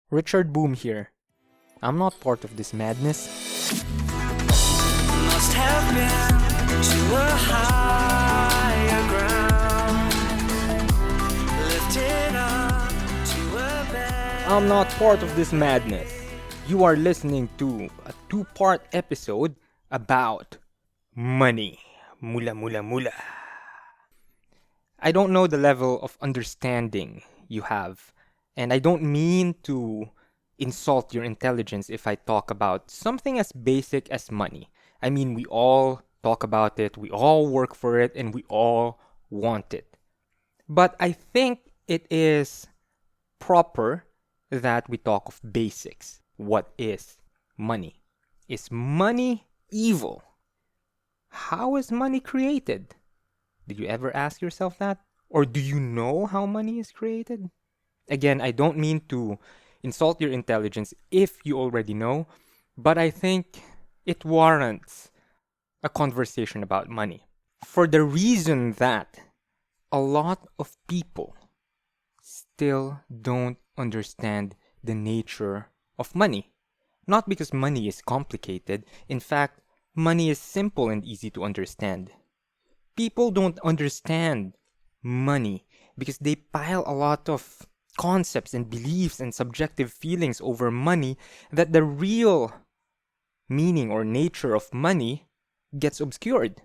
Richard Boom here. I'm not part of this madness. Must have been to a higher ground, lifted up to a bed. I'm not part of this madness. You are listening to a 2-part episode about money. Mula mula mula. I don't know the level of understanding you have, and I don't mean to insult your intelligence if I talk about something as basic as money. I mean, we all talk about it, we all work for it, and we all want it. But I think it is proper that we talk of basics. What is money? Is money evil? How is money created? Did you ever ask yourself that? Or do you know how money is created? Again, I don't mean to insult your intelligence if you already know, but I think it warrants a conversation about money. For the reason that a lot of people still don't understand the nature of money. Not because money is complicated. In fact, money is simple and easy to understand. People don't understand money because they pile a lot of concepts and beliefs and subjective feelings over money that the real meaning or nature of money gets obscured.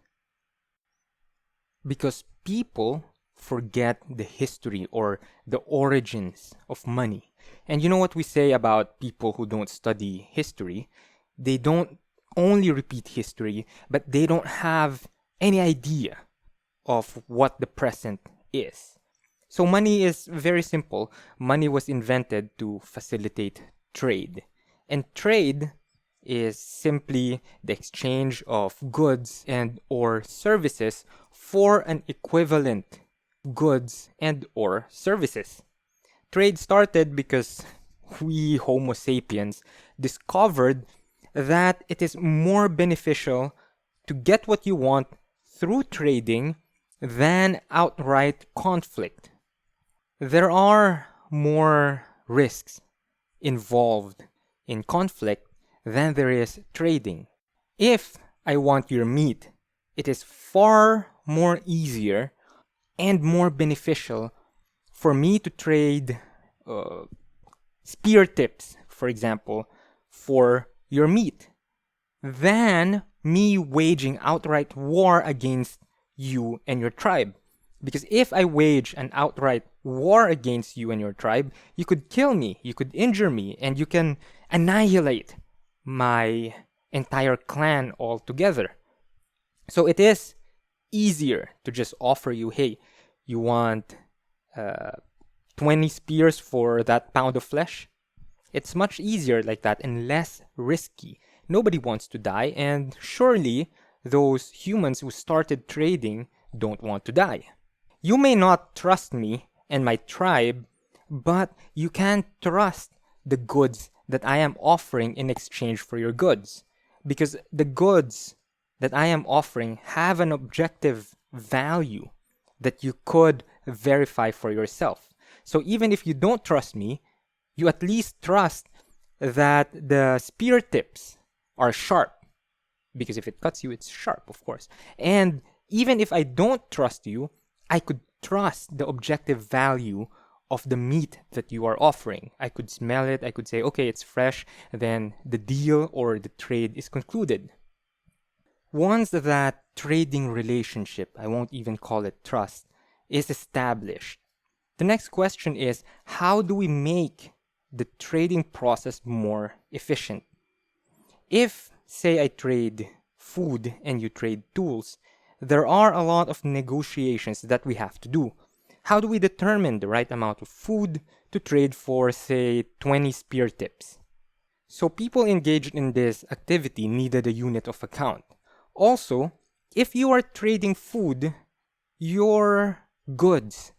Because people forget the history or the origins of money. And you know what we say about people who don't study history? They don't only repeat history, but they don't have any idea of what the present is. So money is very simple. Money was invented to facilitate trade. And trade is simply the exchange of goods and or services for an equivalent goods and or services. Trade started because we Homo sapiens discovered that it is more beneficial to get what you want through trading than outright conflict. There are more risks involved in conflict than there is trading. If I want your meat, it is far more easier and more beneficial for me to trade spear tips, for example, for your meat than me waging outright war against you and your tribe. Because if I wage an outright war against you and your tribe, you could kill me, you could injure me, and you can annihilate my entire clan altogether. So it is easier to just offer you, hey, you want 20 spears for that pound of flesh? It's much easier like that and less risky. Nobody wants to die, and surely those humans who started trading don't want to die. You may not trust me and my tribe, but you can trust the goods that I am offering in exchange for your goods. Because the goods that I am offering have an objective value that you could verify for yourself. So even if you don't trust me, you at least trust that the spear tips are sharp. Because if it cuts you, it's sharp, of course. And even if I don't trust you, I could trust the objective value of the meat that you are offering. I could smell it, I could say, okay, it's fresh, then the deal or the trade is concluded. Once that trading relationship, I won't even call it trust, is established, the next question is, how do we make the trading process more efficient? If, say, I trade food and you trade tools, there are a lot of negotiations that we have to do. How do we determine the right amount of food to trade for, say, 20 spear tips? So people engaged in this activity needed a unit of account. Also, if you are trading food, your goods,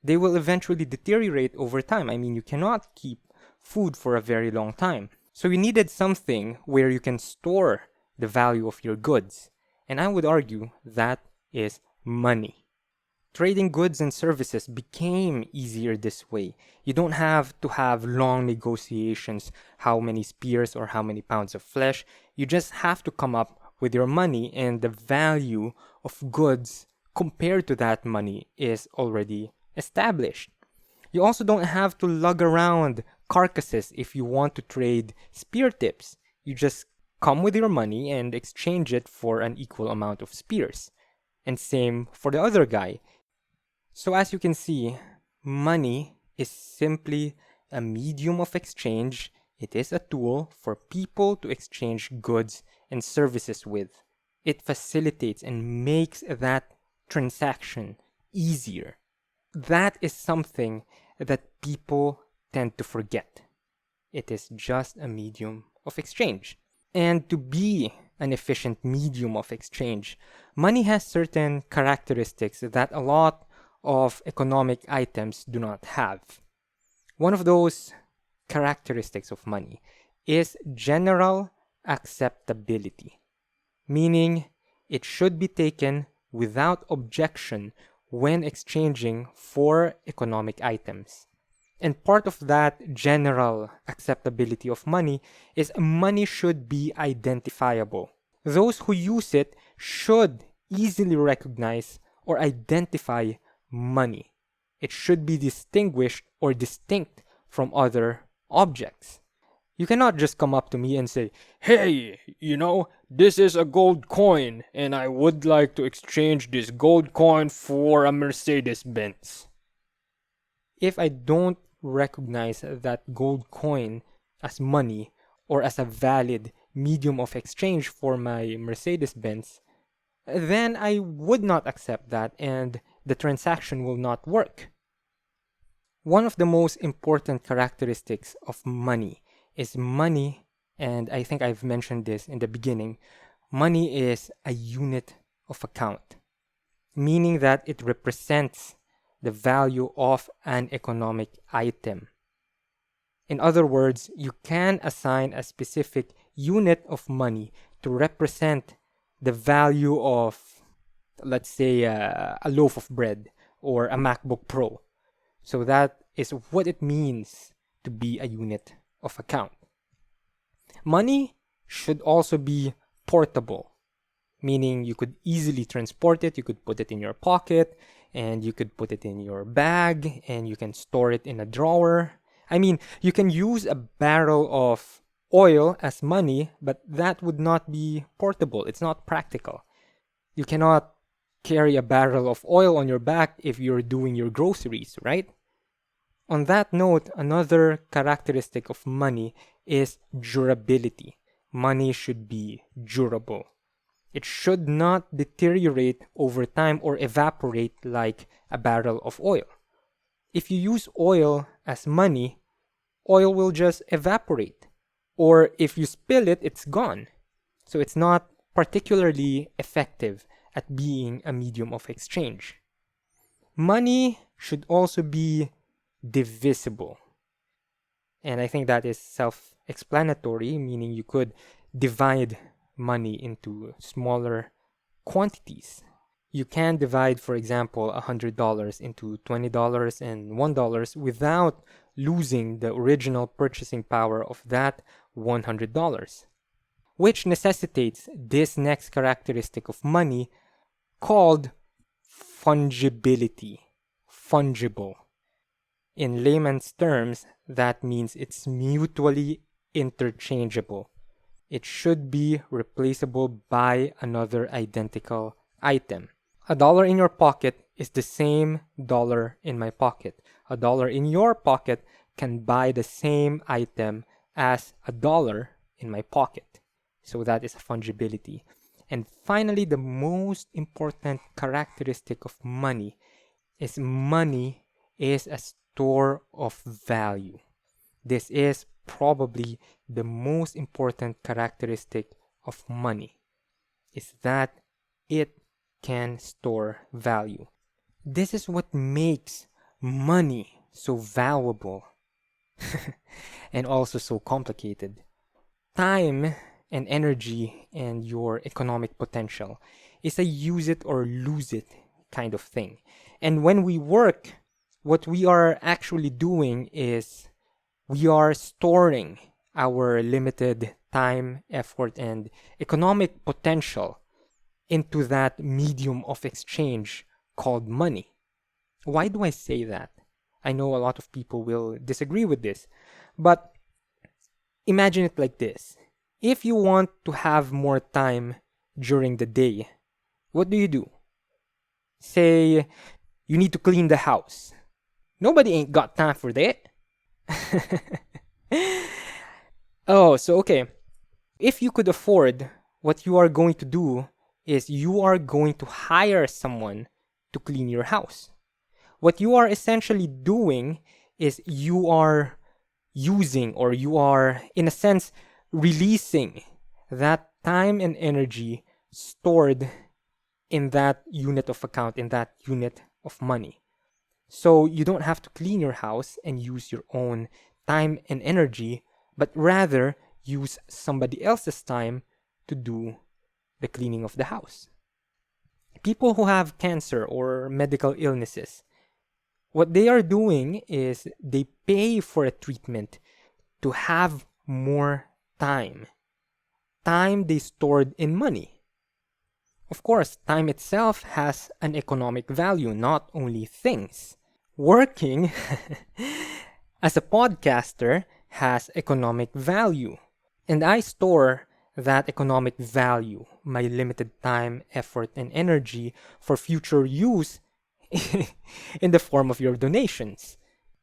they will eventually deteriorate over time. I mean, you cannot keep food for a very long time. So you needed something where you can store the value of your goods. And I would argue that is money. Trading goods and services became easier this way. You don't have to have long negotiations, how many spears or how many pounds of flesh. You just have to come up with your money, and the value of goods compared to that money is already established. You also don't have to lug around carcasses if you want to trade spear tips. You just come with your money and exchange it for an equal amount of spears. And same for the other guy. So as you can see, money is simply a medium of exchange. It is a tool for people to exchange goods and services with. It facilitates and makes that transaction easier. That is something that people tend to forget. It is just a medium of exchange. And to be an efficient medium of exchange, money has certain characteristics that a lot of economic items do not have. One of those characteristics of money is general acceptability, meaning it should be taken without objection when exchanging for economic items. And part of that general acceptability of money is money should be identifiable. Those who use it should easily recognize or identify money. It should be distinguished or distinct from other objects. You cannot just come up to me and say, "Hey, this is a gold coin and I would like to exchange this gold coin for a Mercedes-Benz." If I don't recognize that gold coin as money or as a valid medium of exchange for my Mercedes-Benz, then I would not accept that and the transaction will not work. One of the most important characteristics of money is money, and I think I've mentioned this in the beginning, money is a unit of account, meaning that it represents the value of an economic item. In other words, you can assign a specific unit of money to represent the value of, let's say, a loaf of bread or a MacBook Pro. So that is what it means to be a unit of account. Money should also be portable, meaning you could easily transport it, you could put it in your pocket, and you could put it in your bag, and you can store it in a drawer. I mean, you can use a barrel of oil as money, but that would not be portable. It's not practical. You cannot carry a barrel of oil on your back if you're doing your groceries, right? On that note, another characteristic of money is durability. Money should be durable. It should not deteriorate over time or evaporate like a barrel of oil. If you use oil as money, oil will just evaporate. Or if you spill it, it's gone. So it's not particularly effective at being a medium of exchange. Money should also be divisible. And I think that is self-explanatory, meaning you could divide money into smaller quantities. You can divide, for example, $100 into $20 and $1 without losing the original purchasing power of that $100, which necessitates this next characteristic of money called fungibility. Fungible. In layman's terms, that means it's mutually interchangeable. It should be replaceable by another identical item. $1 in your pocket is the same dollar in my pocket. $1 in your pocket can buy the same item as $1 in my pocket. So that is fungibility. And finally, the most important characteristic of money is a store of value. This is probably the most important characteristic of money, is that it can store value. This is what makes money so valuable and also so complicated. Time and energy and your economic potential is a use it or lose it kind of thing. And when we work, what we are actually doing is we are storing our limited time, effort, and economic potential into that medium of exchange called money. Why do I say that? I know a lot of people will disagree with this, but imagine it like this. If you want to have more time during the day, what do? Say you need to clean the house. Nobody ain't got time for that. Oh, so okay. If you could afford, what you are going to do is you are going to hire someone to clean your house. What you are essentially doing is you are using, or you are, in a sense, releasing that time and energy stored in that unit of account, in that unit of money. So you don't have to clean your house and use your own time and energy, but rather use somebody else's time to do the cleaning of the house. People who have cancer or medical illnesses, what they are doing is they pay for a treatment to have more time. Time they stored in money. Of course, time itself has an economic value, not only things. Working as a podcaster has economic value. And I store that economic value, my limited time, effort, and energy for future use in the form of your donations.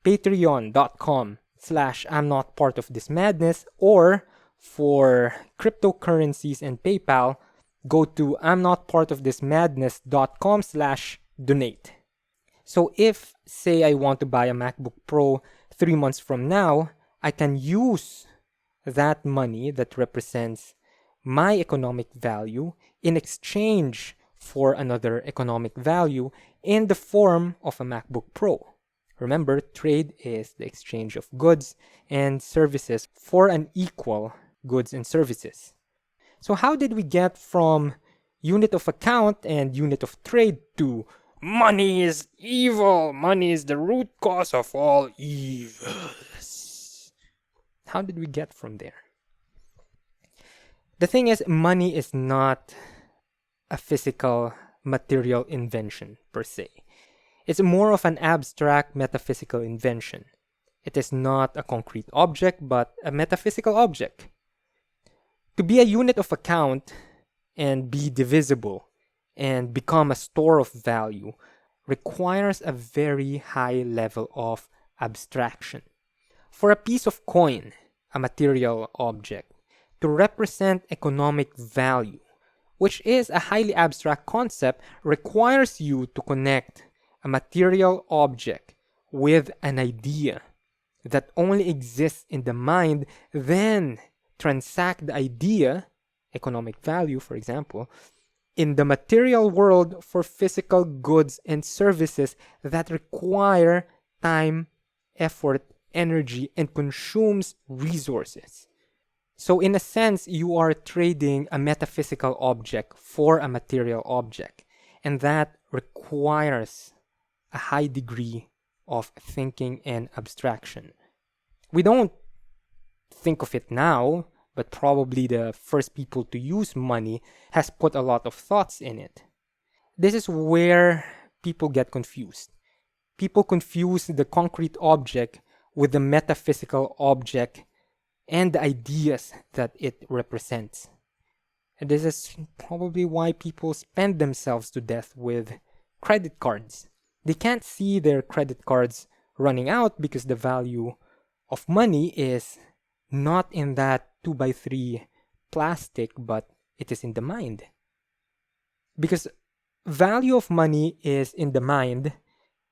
Patreon.com/I'm not part of this madness, or for cryptocurrencies and PayPal, go to I'm not part of this madness.com/donate. So if, say, I want to buy a MacBook Pro 3 months from now, I can use that money that represents my economic value in exchange for another economic value in the form of a MacBook Pro. Remember, trade is the exchange of goods and services for an equal goods and services. So how did we get from unit of account and unit of trade to money is evil, money is the root cause of all evils? How did we get from there? The thing is, money is not a physical, material invention per se. It's more of an abstract, metaphysical invention. It is not a concrete object, but a metaphysical object. To be a unit of account and be divisible and become a store of value requires a very high level of abstraction. For a piece of coin, a material object, to represent economic value, which is a highly abstract concept, requires you to connect a material object with an idea that only exists in the mind, then transact the idea, economic value for example, in the material world for physical goods and services that require time, effort, energy, and consumes resources. So in a sense, you are trading a metaphysical object for a material object, and that requires a high degree of thinking and abstraction. We don't think of it now, but probably the first people to use money has put a lot of thoughts in it. This is where people get confused. People confuse the concrete object with the metaphysical object and the ideas that it represents. And this is probably why people spend themselves to death with credit cards. They can't see their credit cards running out because the value of money is not in that 2x3 plastic, but it is in the mind. Because value of money is in the mind,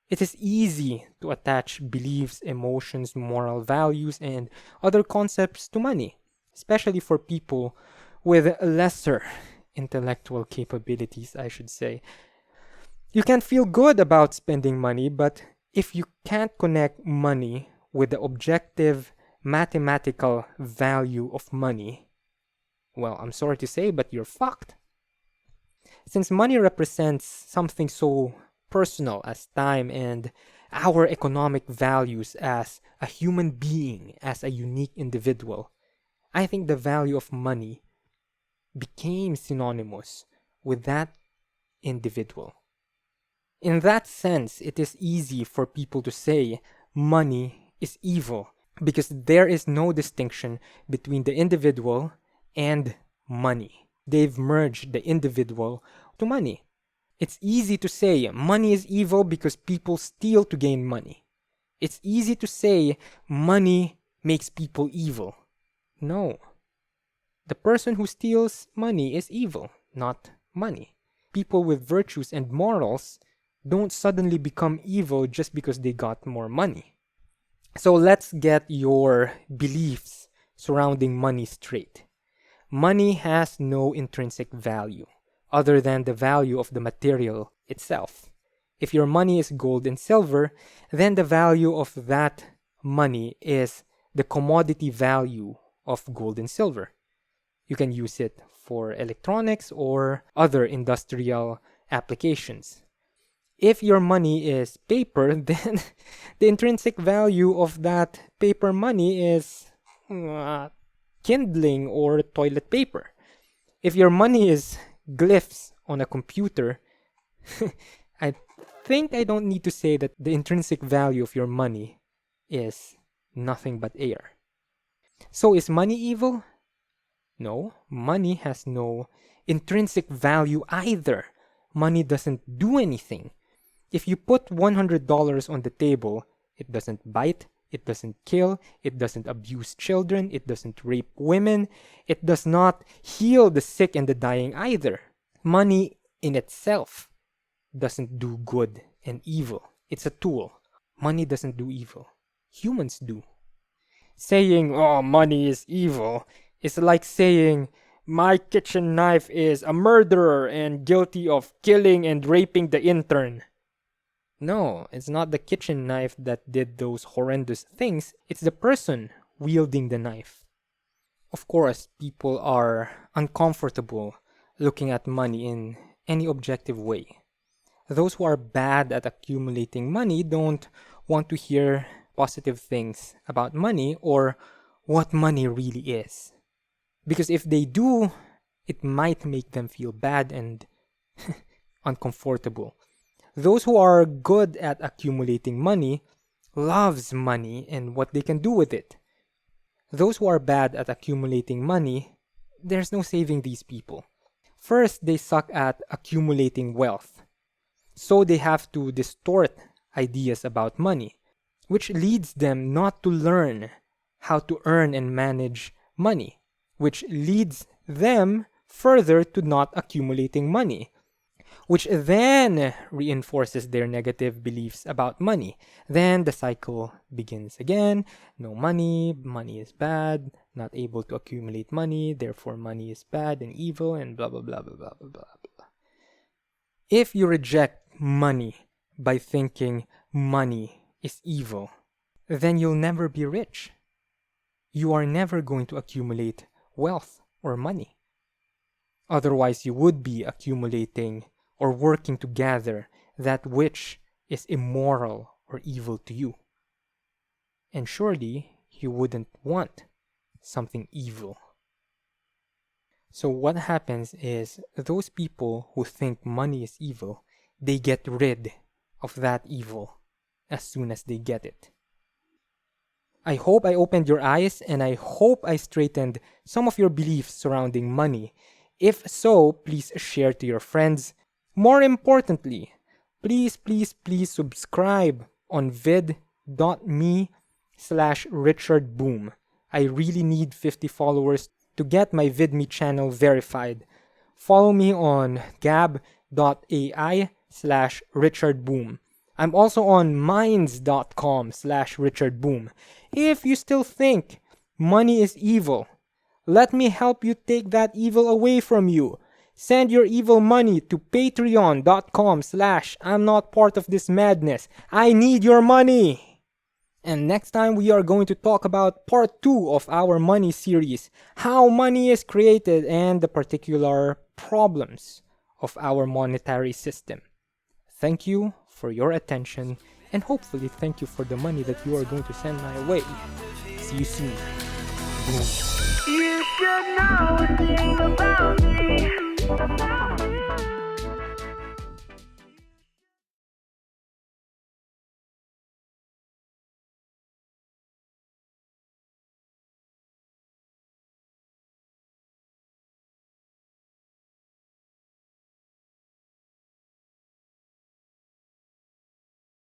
it is easy to attach beliefs, emotions, moral values, and other concepts to money, especially for people with lesser intellectual capabilities, I should say. You can feel good about spending money, but if you can't connect money with the objective mathematical value of money, well, I'm sorry to say, but you're fucked. Since money represents something so personal as time, and our economic values as a human being, as a unique individual, I think the value of money became synonymous with that individual. In that sense, it is easy for people to say money is evil because there is no distinction between the individual and money. They've merged the individual to money. It's easy to say money is evil because people steal to gain money. It's easy to say money makes people evil. No. The person who steals money is evil, not money. People with virtues and morals don't suddenly become evil just because they got more money. So let's get your beliefs surrounding money straight. Money has no intrinsic value other than the value of the material itself. If your money is gold and silver, then the value of that money is the commodity value of gold and silver. You can use it for electronics or other industrial applications. If your money is paper, then the intrinsic value of that paper money is kindling or toilet paper. If your money is glyphs on a computer, I think I don't need to say that the intrinsic value of your money is nothing but air. So is money evil? No, money has no intrinsic value either. Money doesn't do anything. If you put $100 on the table, it doesn't bite, it doesn't kill, it doesn't abuse children, it doesn't rape women, it does not heal the sick and the dying either. Money in itself doesn't do good and evil. It's a tool. Money doesn't do evil. Humans do. Saying, oh, money is evil is like saying, my kitchen knife is a murderer and guilty of killing and raping the intern. No, it's not the kitchen knife that did those horrendous things. It's the person wielding the knife. Of course, people are uncomfortable looking at money in any objective way. Those who are bad at accumulating money don't want to hear positive things about money or what money really is. Because if they do, it might make them feel bad and uncomfortable. Those who are good at accumulating money loves money and what they can do with it. Those who are bad at accumulating money, there's no saving these people. First, they suck at accumulating wealth. So they have to distort ideas about money, which leads them not to learn how to earn and manage money, which leads them further to not accumulating money, which then reinforces their negative beliefs about money. Then the cycle begins again. No money, money is bad, not able to accumulate money, therefore money is bad and evil, and blah, blah, blah, blah, blah, blah, blah. If you reject money by thinking money is evil, then you'll never be rich. You are never going to accumulate wealth or money. Otherwise, you would be accumulating or working to gather that which is immoral or evil to you. And surely you wouldn't want something evil. So what happens is those people who think money is evil, they get rid of that evil as soon as they get it. I hope I opened your eyes and I hope I straightened some of your beliefs surrounding money. If so, please share to your friends. More importantly, please subscribe on vid.me/RichardBoom. I really need 50 followers to get my VidMe channel verified. Follow me on gab.ai/RichardBoom. I'm also on minds.com/RichardBoom. If you still think money is evil, let me help you take that evil away from you. Send your evil money to patreon.com/I'm not part of this madness. I need your money. And next time we are going to talk about part 2 of our money series, how money is created and the particular problems of our monetary system. Thank you for your attention, and hopefully thank you for the money that you are going to send my way. See you soon. Boom. You should know a thing about me.